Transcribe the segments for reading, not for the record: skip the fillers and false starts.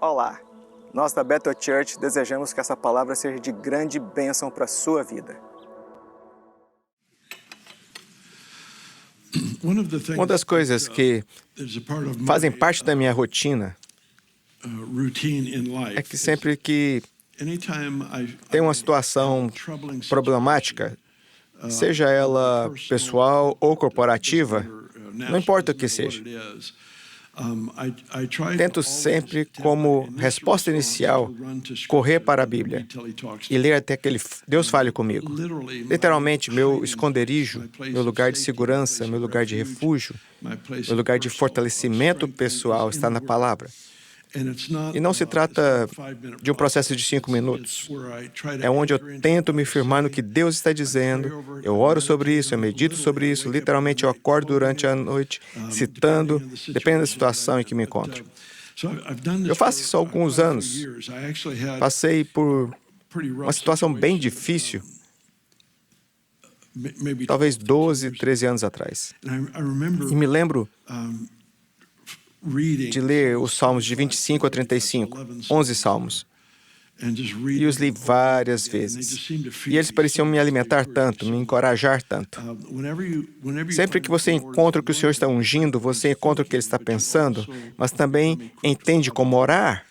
Olá! Nós da Bethel Church desejamos que essa palavra seja de grande bênção para a sua vida. Uma das coisas que fazem parte da minha rotina é que sempre que tem uma situação problemática, seja ela pessoal ou corporativa, não importa o que seja, tento sempre, como resposta inicial, correr para a Bíblia e ler até que Deus fale comigo. Literalmente, meu esconderijo, meu lugar de segurança, meu lugar de refúgio, meu lugar de fortalecimento pessoal está na palavra. E não se trata de um processo de 5 minutos. É onde eu tento me firmar no que Deus está dizendo, eu oro sobre isso, eu medito sobre isso, literalmente eu acordo durante a noite, citando, dependendo da situação em que me encontro. Eu faço isso há alguns anos. Passei por uma situação bem difícil, talvez 12, 13 anos atrás. E me lembro de ler os Salmos de 25 a 35, 11 Salmos. E os li várias vezes. E eles pareciam me alimentar tanto, me encorajar tanto. Sempre que você encontra o que o Senhor está ungindo, você encontra o que Ele está pensando, mas também entende como orar.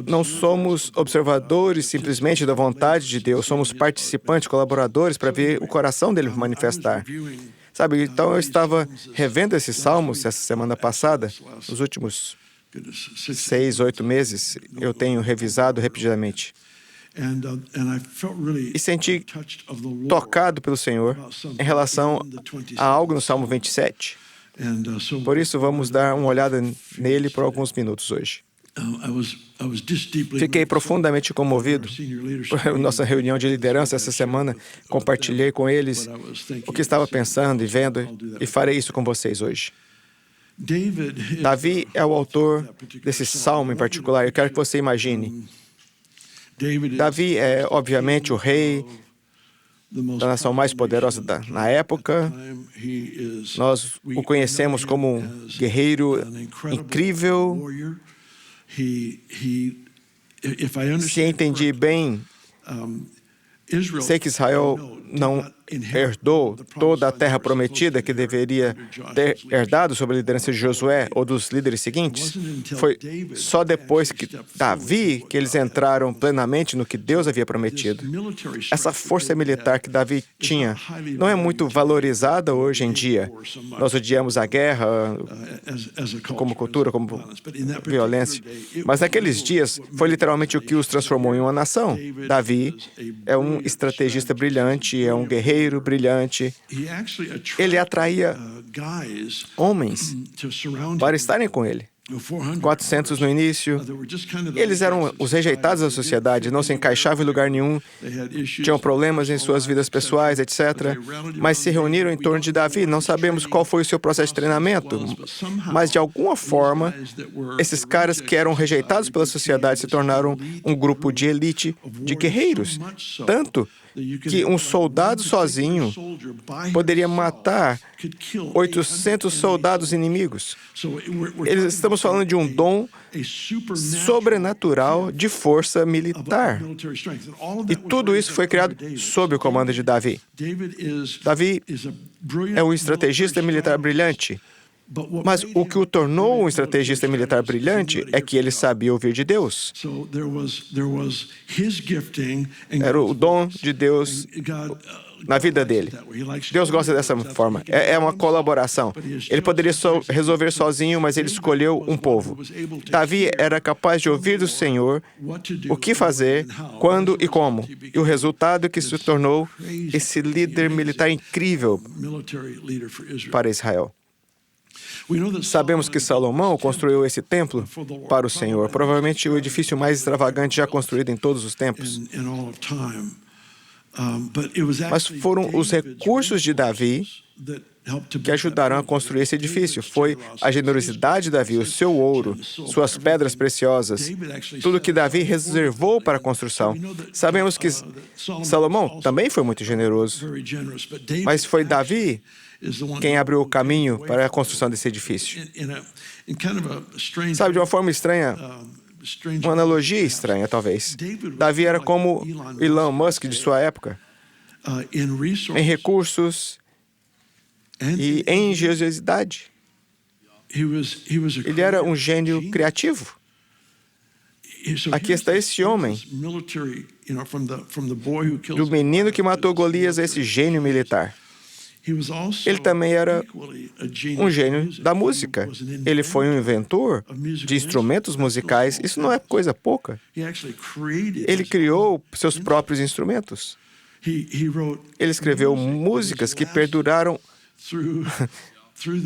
Não somos observadores simplesmente da vontade de Deus, somos participantes, colaboradores para ver o coração dele manifestar. Sabe, então eu estava revendo esses salmos essa semana passada, nos últimos 6, 8 meses, eu tenho revisado repetidamente. E senti tocado pelo Senhor em relação a algo no Salmo 27. Por isso, vamos dar uma olhada nele por alguns minutos hoje. Fiquei profundamente comovido por nossa reunião de liderança essa semana. Compartilhei com eles o que estava pensando e vendo, e farei isso com vocês hoje. Davi é o autor desse salmo em particular. Eu quero que você imagine. Davi é, obviamente, o rei da nação mais poderosa na época. Nós o conhecemos como um guerreiro incrível. Se entendi bem, sei que Israel não herdou toda a terra prometida que deveria ter herdado sob a liderança de Josué ou dos líderes seguintes. Foi só depois que Davi que eles entraram plenamente no que Deus havia prometido. Essa força militar que Davi tinha não é muito valorizada hoje em dia. Nós odiamos a guerra como cultura, como violência. Mas naqueles dias foi literalmente o que os transformou em uma nação. Davi é um estrategista brilhante, é um guerreiro brilhante. Ele atraía homens para estarem com ele. 400 no início. Eles eram os rejeitados da sociedade, não se encaixavam em lugar nenhum, tinham problemas em suas vidas pessoais, etc. Mas se reuniram em torno de Davi. Não sabemos qual foi o seu processo de treinamento, mas de alguma forma, esses caras que eram rejeitados pela sociedade se tornaram um grupo de elite de guerreiros. Tanto que um soldado sozinho poderia matar 800 soldados inimigos. Estamos falando de um dom sobrenatural de força militar. E tudo isso foi criado sob o comando de Davi. Davi é um estrategista militar brilhante. Mas o que o tornou um estrategista militar brilhante é que ele sabia ouvir de Deus. Era o dom de Deus na vida dele. Deus gosta dessa forma. É uma colaboração. Ele poderia resolver sozinho, mas ele escolheu um povo. Davi era capaz de ouvir do Senhor o que fazer, quando e como. E o resultado é que se tornou esse líder militar incrível para Israel. Sabemos que Salomão construiu esse templo para o Senhor, provavelmente o edifício mais extravagante já construído em todos os tempos. Mas foram os recursos de Davi que ajudaram a construir esse edifício. Foi a generosidade de Davi, o seu ouro, suas pedras preciosas, tudo que Davi reservou para a construção. Sabemos que Salomão também foi muito generoso, mas foi Davi quem abriu o caminho para a construção desse edifício. Sabe, de uma forma estranha, uma analogia estranha, talvez. Davi era como Elon Musk de sua época, em recursos e em engenhosidade. Ele era um gênio criativo. Aqui está esse homem, do menino que matou Golias, esse gênio militar. Ele também era um gênio da música. Ele foi um inventor de instrumentos musicais. Isso não é coisa pouca. Ele criou seus próprios instrumentos. Ele escreveu músicas que perduraram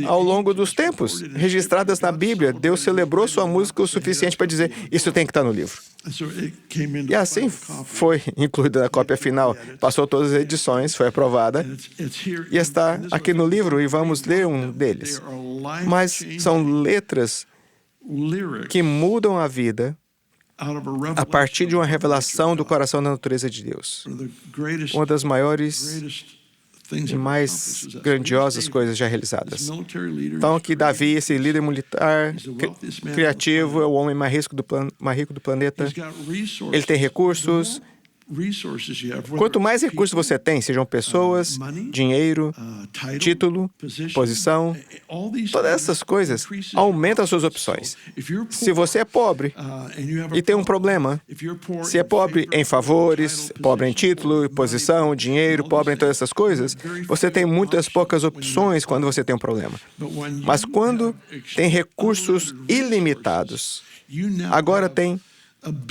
ao longo dos tempos, registradas na Bíblia. Deus celebrou sua música o suficiente para dizer, isso tem que estar no livro. E assim foi incluída na cópia final. Passou todas as edições, foi aprovada, e está aqui no livro, e vamos ler um deles. Mas são letras que mudam a vida a partir de uma revelação do coração da natureza de Deus. Uma das maiores e mais grandiosas coisas já realizadas. Então, aqui Davi, esse líder militar criativo, é o homem mais rico do planeta. Ele tem recursos. Quanto mais recursos você tem, sejam pessoas, dinheiro, título, posição, todas essas coisas aumentam as suas opções. Se você é pobre e tem um problema, se é pobre em favores, pobre em título, posição, dinheiro, pobre em todas essas coisas, você tem muitas poucas opções quando você tem um problema. Mas quando tem recursos ilimitados, agora tem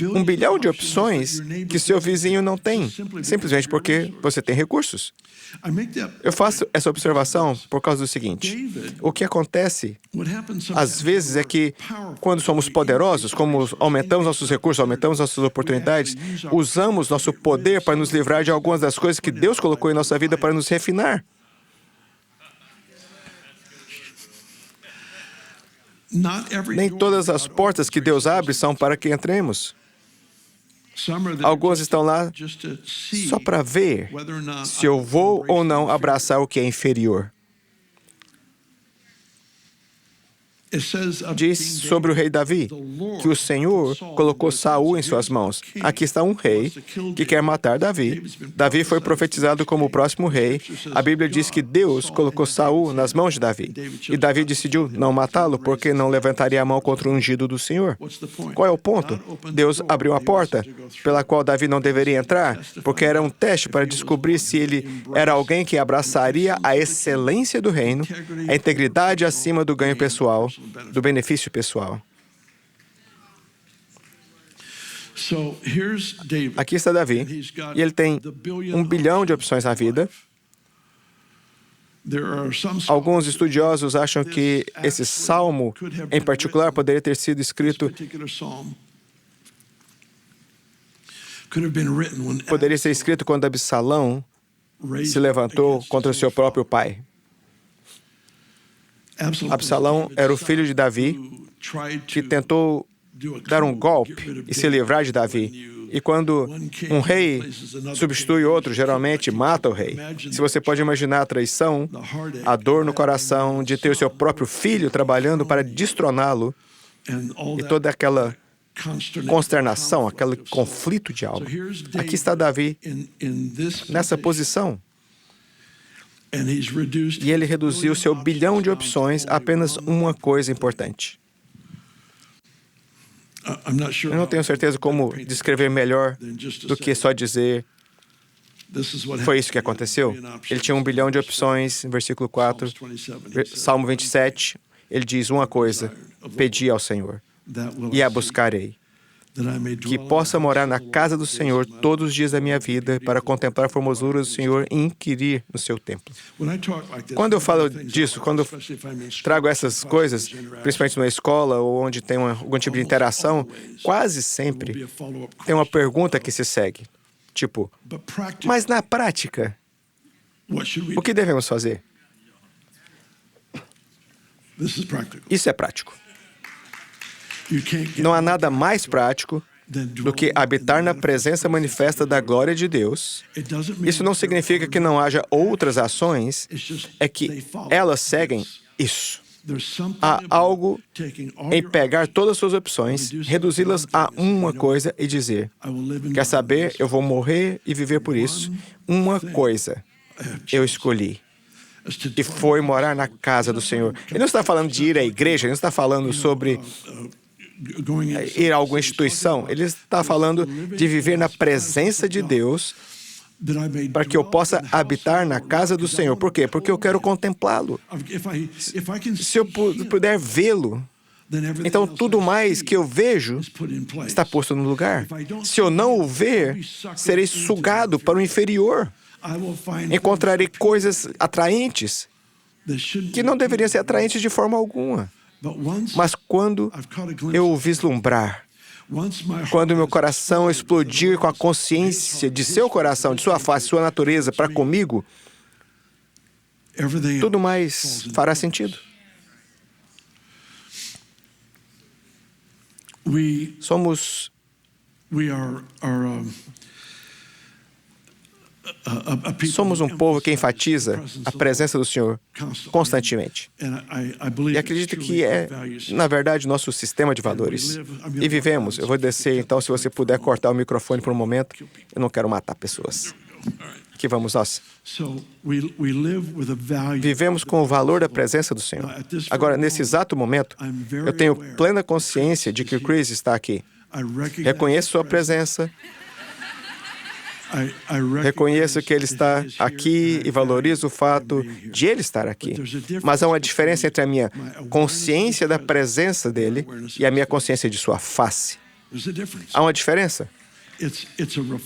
1 bilhão de opções que seu vizinho não tem, simplesmente porque você tem recursos. Eu faço essa observação por causa do seguinte: o que acontece, às vezes, é que quando somos poderosos, como aumentamos nossos recursos, aumentamos nossas oportunidades, usamos nosso poder para nos livrar de algumas das coisas que Deus colocou em nossa vida para nos refinar. Nem todas as portas que Deus abre são para que entremos. Algumas estão lá só para ver se eu vou ou não abraçar o que é inferior. Diz sobre o rei Davi que o Senhor colocou Saul em suas mãos. Aqui está um rei que quer matar Davi. Davi foi profetizado como o próximo rei. A Bíblia diz que Deus colocou Saul nas mãos de Davi. E Davi decidiu não matá-lo porque não levantaria a mão contra o ungido do Senhor. Qual é o ponto? Deus abriu a porta pela qual Davi não deveria entrar, porque era um teste para descobrir se ele era alguém que abraçaria a excelência do reino, a integridade acima do ganho pessoal, do benefício pessoal. Aqui está Davi, e ele tem 1 bilhão de opções na vida. Alguns estudiosos acham que esse salmo, em particular, poderia ter sido escrito, poderia ser escrito quando Absalão se levantou contra seu próprio pai. Absalão era o filho de Davi que tentou dar um golpe e se livrar de Davi. E quando um rei substitui outro, geralmente mata o rei. Se você pode imaginar a traição, a dor no coração de ter o seu próprio filho trabalhando para destroná-lo e toda aquela consternação, aquele conflito de alma. Aqui está Davi nessa posição. E ele reduziu seu bilhão de opções a apenas uma coisa importante. Eu não tenho certeza como descrever melhor do que só dizer foi isso que aconteceu. Ele tinha 1 bilhão de opções, versículo 4, Salmo 27, ele diz uma coisa: pedi ao Senhor, e a buscarei, que possa morar na casa do Senhor todos os dias da minha vida, para contemplar a formosura do Senhor e inquirir no seu templo. Quando eu falo disso, quando eu trago essas coisas, principalmente numa escola ou onde tem algum tipo de interação, quase sempre tem uma pergunta que se segue. Tipo, mas na prática, o que devemos fazer? Isso é prático. Não há nada mais prático do que habitar na presença manifesta da glória de Deus. Isso não significa que não haja outras ações, é que elas seguem isso. Há algo em pegar todas as suas opções, reduzi-las a uma coisa e dizer: quer saber, eu vou morrer e viver por isso. Uma coisa eu escolhi, e foi morar na casa do Senhor. Ele não está falando de ir à igreja, ele não está falando sobre ir a alguma instituição. Ele está falando de viver na presença de Deus para que eu possa habitar na casa do Senhor. Por quê? Porque eu quero contemplá-lo. Se eu puder vê-lo, então tudo mais que eu vejo está posto no lugar. Se eu não o ver, serei sugado para o inferior. Encontrarei coisas atraentes que não deveriam ser atraentes de forma alguma. Mas quando eu o vislumbrar, quando meu coração explodir com a consciência de seu coração, de sua face, sua natureza para comigo, tudo mais fará sentido. Somos um povo que enfatiza a presença do Senhor constantemente. E acredito que é, na verdade, nosso sistema de valores. E vivemos. Eu vou descer, então, se você puder cortar o microfone por um momento. Eu não quero matar pessoas. Aqui vamos nós. Vivemos com o valor da presença do Senhor. Agora, nesse exato momento, eu tenho plena consciência de que o Chris está aqui. Reconheço sua presença. Reconheço que ele está aqui e valorizo o fato de ele estar aqui. Mas há uma diferença entre a minha consciência da presença dele e a minha consciência de sua face. Há uma diferença.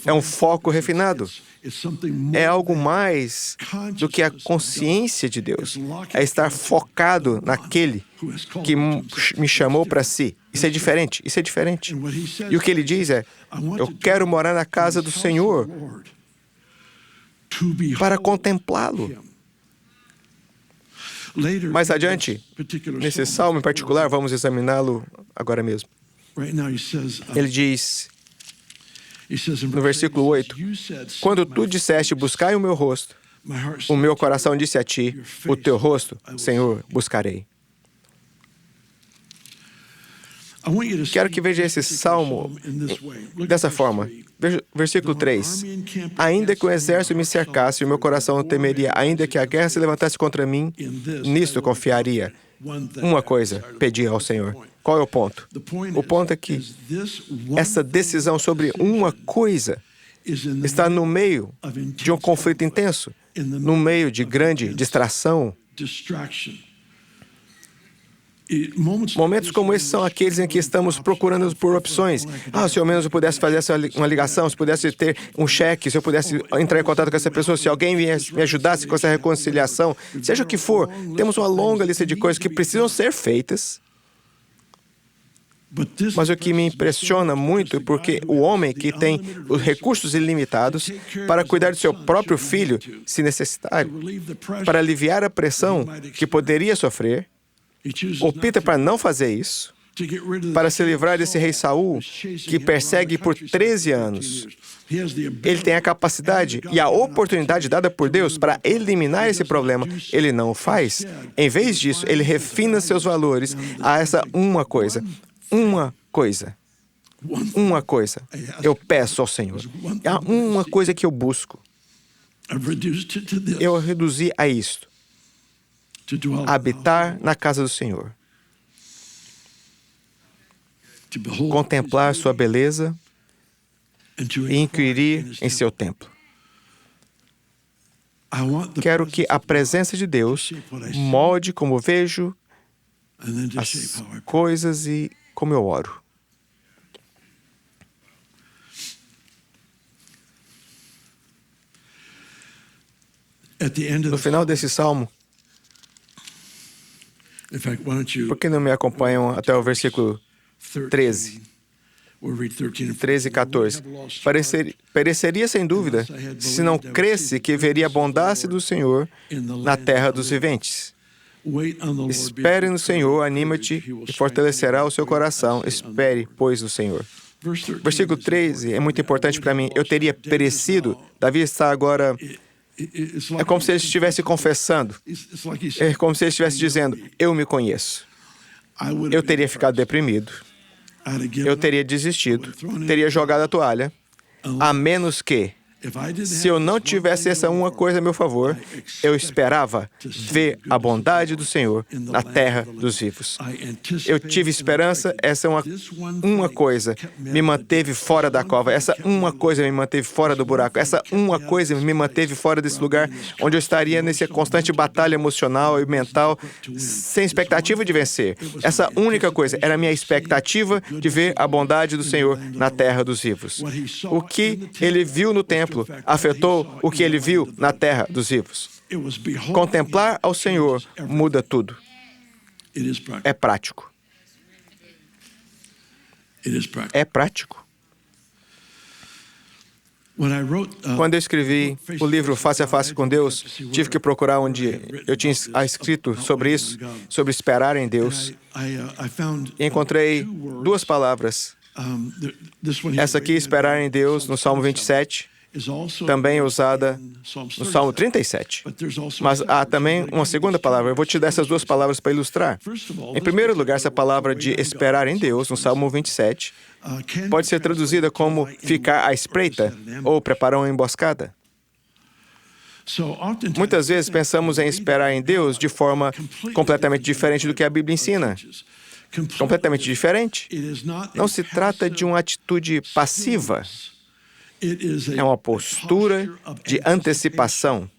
É um foco refinado. É algo mais do que a consciência de Deus. É estar focado naquele que me chamou para si. Isso é diferente, isso é diferente. E o que ele diz é: eu quero morar na casa do Senhor para contemplá-lo. Mais adiante, nesse salmo em particular, vamos examiná-lo agora mesmo. Ele diz, no versículo 8, quando tu disseste, buscai o meu rosto, o meu coração disse a ti, o teu rosto, Senhor, buscarei. Quero que veja esse salmo dessa forma. Versículo 3. Ainda que o exército me cercasse, o meu coração não temeria. Ainda que a guerra se levantasse contra mim, nisto confiaria. Uma coisa, pedi ao Senhor. Qual é o ponto? O ponto é que essa decisão sobre uma coisa está no meio de um conflito intenso, no meio de grande distração. Momentos como esses são aqueles em que estamos procurando por opções. Se ao menos eu pudesse fazer uma ligação, se pudesse ter um cheque, se eu pudesse entrar em contato com essa pessoa, se alguém me ajudasse com essa reconciliação, seja o que for, temos uma longa lista de coisas que precisam ser feitas. Mas o que me impressiona muito é porque o homem que tem os recursos ilimitados para cuidar do seu próprio filho, se necessário, para aliviar a pressão que poderia sofrer, opta para não fazer isso, para se livrar desse rei Saul, que persegue por 13 anos. Ele tem a capacidade e a oportunidade dada por Deus para eliminar esse problema. Ele não o faz. Em vez disso, ele refina seus valores a essa uma coisa. Uma coisa. Uma coisa. Eu peço ao Senhor. Há uma coisa que eu busco. Eu reduzi a isto. Habitar na casa do Senhor. Contemplar sua beleza e inquirir em seu templo. Quero que a presença de Deus molde como vejo as coisas e como eu oro. No final desse salmo, por que não me acompanham até o versículo 13? 13 e 14. Pereceria sem dúvida se não cresce que veria a bondade do Senhor na terra dos viventes. Espere no Senhor, anima-te e fortalecerá o seu coração. Espere, pois, no Senhor. Versículo 13 é muito importante para mim. Eu teria perecido. Davi está agora... É como se ele estivesse confessando. É como se ele estivesse dizendo, eu me conheço. Eu teria ficado deprimido. Eu teria desistido. Teria jogado a toalha. A menos que, se eu não tivesse essa uma coisa a meu favor, eu esperava ver a bondade do Senhor na terra dos vivos. Eu tive esperança, essa uma coisa me manteve fora da cova, essa uma coisa me manteve fora do buraco, essa uma coisa me manteve fora desse lugar onde eu estaria nessa constante batalha emocional e mental, sem expectativa de vencer. Essa única coisa era a minha expectativa de ver a bondade do Senhor na terra dos vivos. O que ele viu no templo afetou o que ele viu na terra dos vivos. Contemplar ao Senhor muda tudo. É prático. É prático. Quando eu escrevi o livro Face a Face com Deus, tive que procurar onde eu tinha escrito sobre isso, sobre esperar em Deus. E encontrei duas palavras. Essa aqui, esperar em Deus, no Salmo 27, também é usada no Salmo 37. Mas há também uma segunda palavra. Eu vou te dar essas duas palavras para ilustrar. Em primeiro lugar, essa palavra de esperar em Deus, no Salmo 27, pode ser traduzida como ficar à espreita ou preparar uma emboscada. Muitas vezes pensamos em esperar em Deus de forma completamente diferente do que a Bíblia ensina. Completamente diferente. Não se trata de uma atitude passiva. É uma postura de antecipação.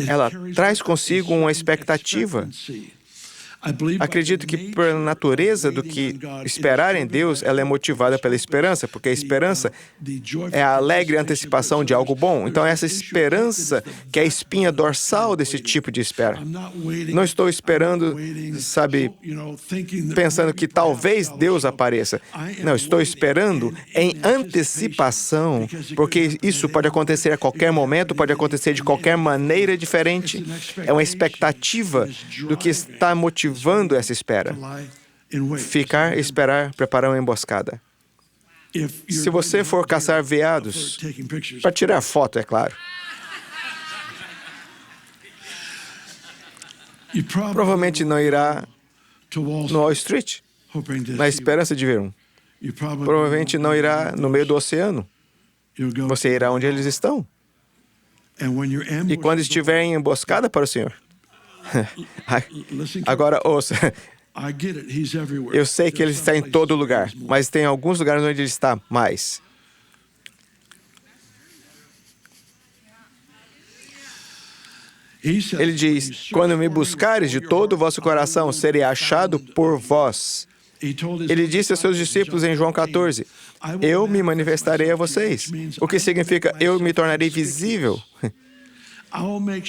Ela traz consigo uma expectativa. Acredito que, por natureza do que esperar em Deus, ela é motivada pela esperança, porque a esperança é a alegre antecipação de algo bom. Então, é essa esperança que é a espinha dorsal desse tipo de espera. Não estou esperando, pensando que talvez Deus apareça. Não, estou esperando em antecipação, porque isso pode acontecer a qualquer momento, pode acontecer de qualquer maneira diferente. É uma expectativa do que está motivando essa espera. Ficar, esperar, preparar uma emboscada. Se você for caçar veados, para tirar foto, é claro, provavelmente não irá no Wall Street, na esperança de ver um. Provavelmente não irá no meio do oceano. Você irá onde eles estão. E quando estiver em emboscada para o Senhor, agora ouça, eu sei que ele está em todo lugar, mas tem alguns lugares onde ele está mais. Ele diz, quando me buscares de todo o vosso coração, serei achado por vós. Ele disse a seus discípulos em João 14, eu me manifestarei a vocês, o que significa eu me tornarei visível.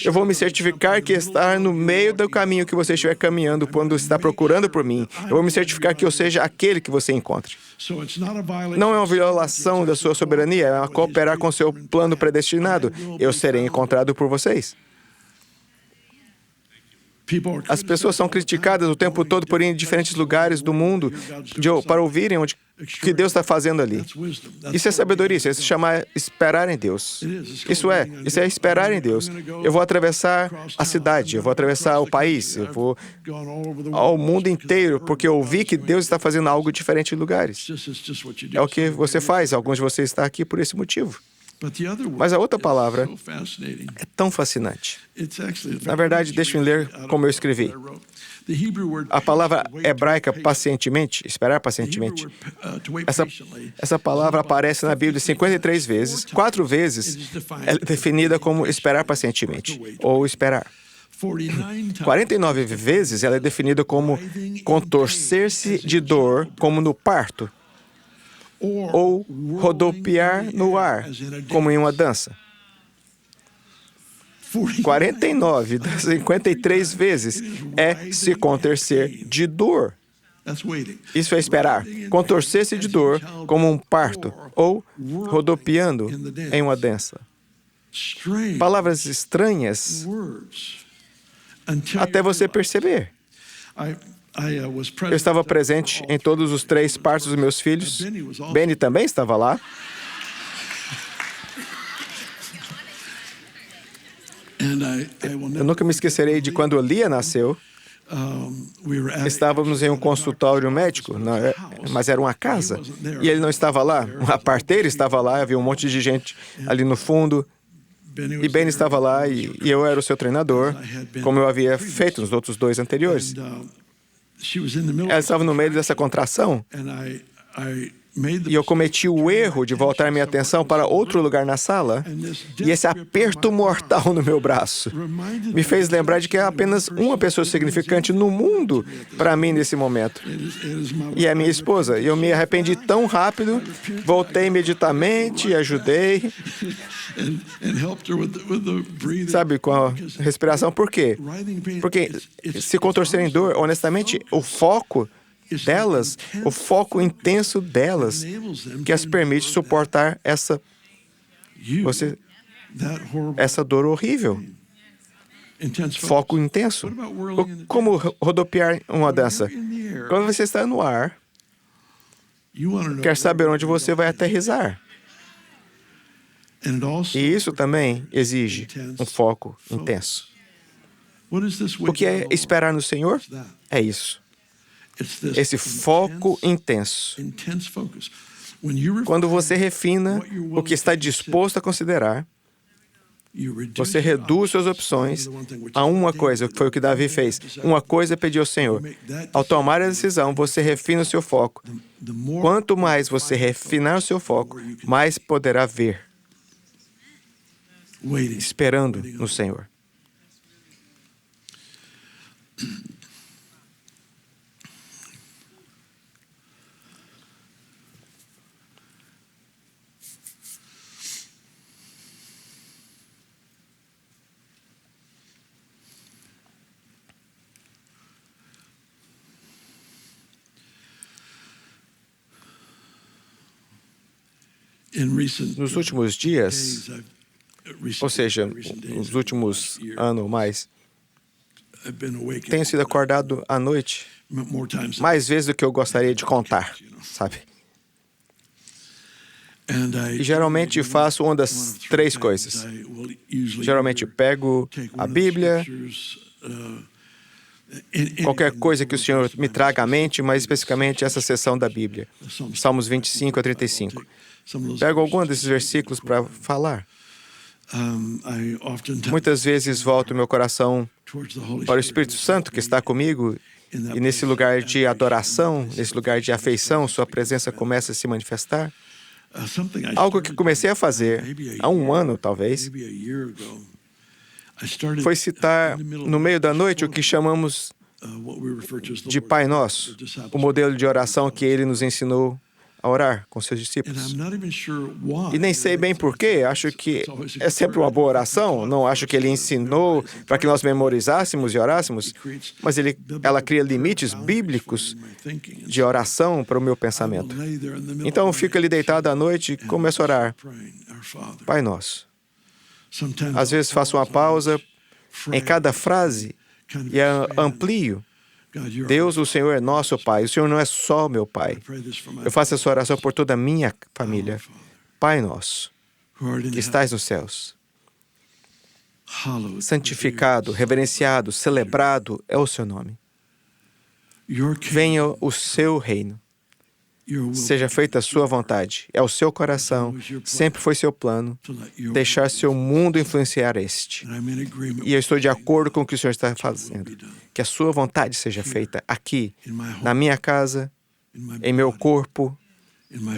Eu vou me certificar que estar no meio do caminho que você estiver caminhando quando está procurando por mim. Eu vou me certificar que eu seja aquele que você encontre. Não é uma violação da sua soberania, é cooperar com seu plano predestinado. Eu serei encontrado por vocês. As pessoas são criticadas o tempo todo por ir em diferentes lugares do mundo para ouvirem o que Deus está fazendo ali. Isso é sabedoria, isso é se chamar esperar em Deus. Isso é esperar em Deus. Eu vou atravessar a cidade, eu vou atravessar o país, eu vou ao mundo inteiro, porque eu ouvi que Deus está fazendo algo diferente em lugares. É o que você faz, alguns de vocês estão aqui por esse motivo. Mas a outra palavra é tão fascinante. Na verdade, deixe-me ler como eu escrevi. A palavra hebraica pacientemente, esperar pacientemente, essa palavra aparece na Bíblia 53 vezes. 4 vezes ela é definida como esperar pacientemente, ou esperar. 49 vezes ela é definida como contorcer-se de dor, como no parto, ou rodopiar no ar, como em uma dança. 49 das 53 vezes é se contorcer de dor. Isso é esperar. Contorcer-se de dor como um parto ou rodopiando em uma dança. Palavras estranhas até você perceber. Eu estava presente em todos os 3 partos dos meus filhos. Benny também estava lá. Eu nunca me esquecerei de quando Lia nasceu. Estávamos em um consultório médico, mas era uma casa, e ele não estava lá. A parteira estava lá, havia um monte de gente ali no fundo, e Benny estava lá, e eu era o seu treinador, como eu havia feito nos outros 2 anteriores. Ela estava no meio dessa contração, e eu cometi o erro de voltar minha atenção para outro lugar na sala, e esse aperto mortal no meu braço me fez lembrar de que há apenas uma pessoa significante no mundo para mim nesse momento. E é a minha esposa. E eu me arrependi tão rápido, voltei imediatamente e ajudei. Sabe, com a respiração. Por quê? Porque se contorcer em dor, honestamente, o foco delas, o foco intenso delas, que as permite suportar essa dor horrível. Foco intenso. Como rodopiar uma dança? Quando você está no ar, quer saber onde você vai aterrissar. E isso também exige um foco intenso. O que é esperar no Senhor? É isso. Esse foco intenso. Quando você refina o que está disposto a considerar, você reduz suas opções a uma coisa, que foi o que Davi fez. Uma coisa pediu ao Senhor. Ao tomar a decisão, você refina o seu foco. Quanto mais você refinar o seu foco, mais poderá ver, esperando no Senhor. Nos últimos dias, ou seja, nos últimos anos ou mais, tenho sido acordado à noite mais vezes do que eu gostaria de contar, sabe? E geralmente faço uma das 3 coisas. Geralmente pego a Bíblia, qualquer coisa que o Senhor me traga à mente, mas especificamente essa seção da Bíblia, Salmos 25 a 35. Pego algum desses versículos para falar. Muitas vezes volto meu coração para o Espírito Santo que está comigo, e nesse lugar de adoração, nesse lugar de afeição, sua presença começa a se manifestar. Algo que comecei a fazer há 1 ano, talvez, foi citar no meio da noite o que chamamos de Pai Nosso, o modelo de oração que ele nos ensinou a orar com seus discípulos. E nem sei bem porquê, acho que é sempre uma boa oração, não acho que ele ensinou para que nós memorizássemos e orássemos, mas ela cria limites bíblicos de oração para o meu pensamento. Então eu fico ali deitado à noite e começo a orar. Pai Nosso. Às vezes faço uma pausa em cada frase e amplio. Deus, o Senhor é nosso Pai. O Senhor não é só meu Pai. Eu faço essa oração por toda a minha família. Pai nosso, que estais nos céus. Santificado, reverenciado, celebrado é o seu nome. Venha o seu reino. Seja feita a sua vontade. É o seu coração, sempre foi seu plano, deixar seu mundo influenciar este. E eu estou de acordo com o que o Senhor está fazendo. Que a sua vontade seja feita aqui, na minha casa, em meu corpo,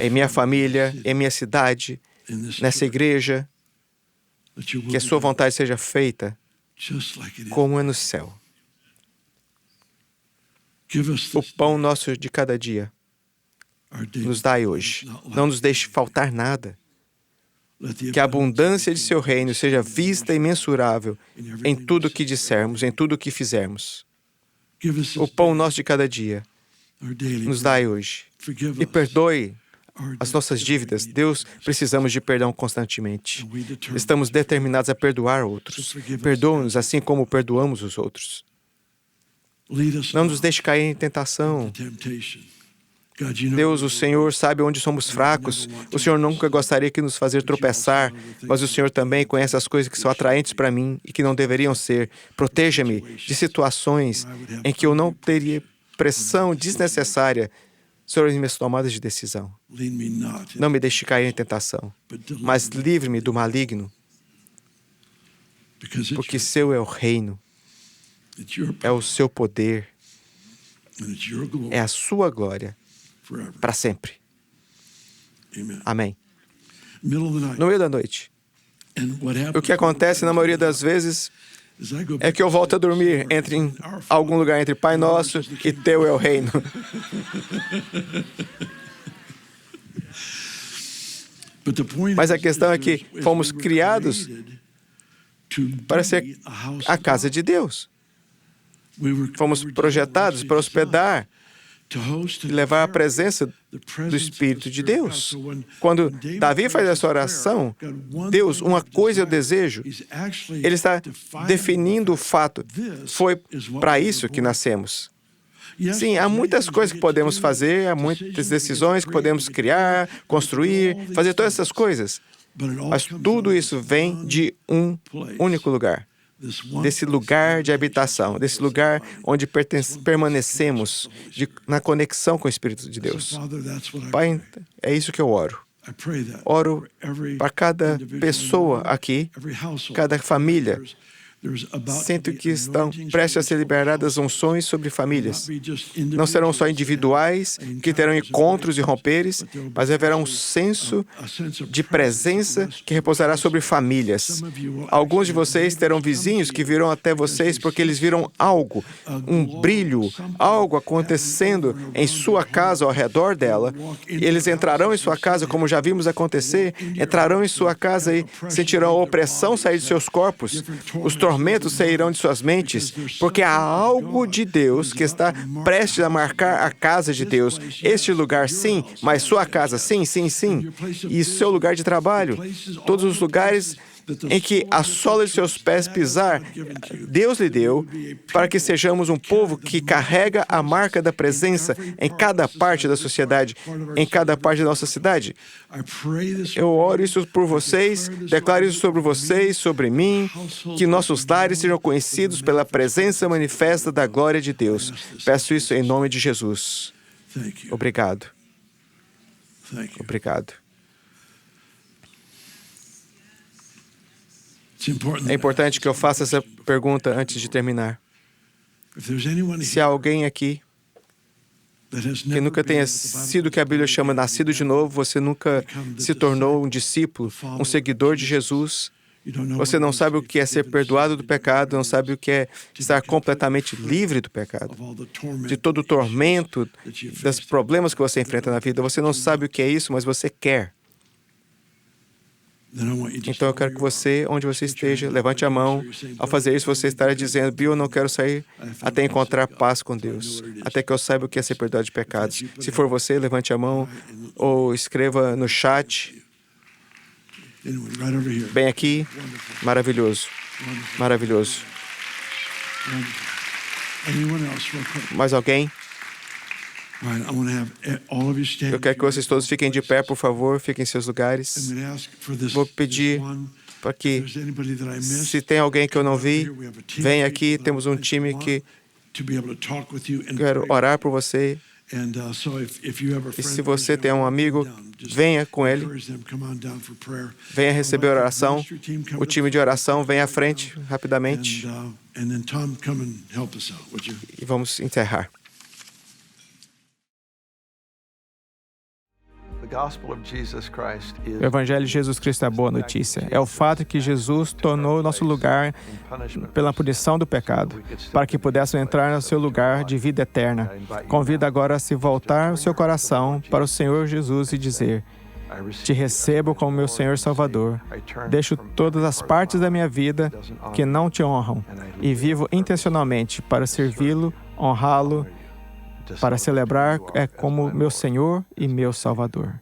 em minha família, em minha cidade, nessa igreja. Que a sua vontade seja feita como é no céu. O pão nosso de cada dia nos dai hoje. Não nos deixe faltar nada. Que a abundância de seu reino seja vista e mensurável em tudo o que dissermos, em tudo o que fizermos. O pão nosso de cada dia nos dai hoje. E perdoe as nossas dívidas. Deus, precisamos de perdão constantemente. Estamos determinados a perdoar outros. Perdoa-nos assim como perdoamos os outros. Não nos deixe cair em tentação. Deus, o Senhor sabe onde somos fracos. O Senhor nunca gostaria que nos fazer tropeçar, mas o Senhor também conhece as coisas que são atraentes para mim e que não deveriam ser. Proteja-me de situações em que eu não teria pressão desnecessária sobre as minhas tomadas de decisão. Não me deixe cair em tentação, mas livre-me do maligno, porque seu é o reino, é o seu poder, é a sua glória para sempre. Amém. No meio da noite. O que acontece na maioria das vezes é que eu volto a dormir em algum lugar entre Pai Nosso e Teu é o reino. Mas a questão é que fomos criados para ser a casa de Deus. Fomos projetados para hospedar e levar a presença do Espírito de Deus. Quando Davi faz essa oração, Deus, uma coisa eu desejo, ele está definindo o fato. Foi para isso que nascemos. Sim, há muitas coisas que podemos fazer, há muitas decisões que podemos criar, construir, fazer todas essas coisas. Mas tudo isso vem de um único lugar. Desse lugar de habitação, desse lugar onde permanecemos na conexão com o Espírito de Deus. Pai, é isso que eu oro. Oro para cada pessoa aqui, cada família. Sinto que estão prestes a ser liberadas unções sobre famílias. Não serão só individuais, que terão encontros e romperes, mas haverá um senso de presença que repousará sobre famílias. Alguns de vocês terão vizinhos que virão até vocês porque eles viram algo, um brilho, algo acontecendo em sua casa ou ao redor dela. E eles entrarão em sua casa, como já vimos acontecer, entrarão em sua casa e sentirão a opressão sair de seus corpos. Os tormentos sairão de suas mentes, porque há algo de Deus que está prestes a marcar a casa de Deus. Este lugar, sim, mas sua casa, sim, sim, sim. E seu lugar de trabalho, todos os lugares em que a sola de seus pés pisar, Deus lhe deu para que sejamos um povo que carrega a marca da presença em cada parte da sociedade, em cada parte da nossa cidade. Eu oro isso por vocês, declaro isso sobre vocês, sobre mim, que nossos lares sejam conhecidos pela presença manifesta da glória de Deus. Peço isso em nome de Jesus. Obrigado. Obrigado. É importante que eu faça essa pergunta antes de terminar. Se há alguém aqui que nunca tenha sido o que a Bíblia chama nascido de novo, você nunca se tornou um discípulo, um seguidor de Jesus, você não sabe o que é ser perdoado do pecado, não sabe o que é estar completamente livre do pecado, de todo o tormento, dos problemas que você enfrenta na vida, você não sabe o que é isso, mas você quer. Então eu quero que você, onde você esteja, levante a mão. Ao fazer isso, você estará dizendo: Bill, eu não quero sair até encontrar paz com Deus, até que eu saiba o que é ser perdoado de pecados. Se for você, levante a mão ou escreva no chat. Bem aqui. Maravilhoso. Maravilhoso. Mais alguém? Eu quero que vocês todos fiquem de pé, por favor, fiquem em seus lugares. Vou pedir para que, se tem alguém que eu não vi, venha aqui, temos um time que quero orar por você. E se você tem um amigo, venha com ele. Venha receber oração. O time de oração vem à frente rapidamente. E vamos encerrar. O Evangelho de Jesus Cristo é a boa notícia. É o fato que Jesus tornou nosso lugar pela punição do pecado, para que pudéssemos entrar no seu lugar de vida eterna. Convido agora a se voltar o seu coração para o Senhor Jesus e dizer: Te recebo como meu Senhor e Salvador. Deixo todas as partes da minha vida que não te honram e vivo intencionalmente para servi-lo, honrá-lo, para celebrar como meu Senhor e meu Salvador.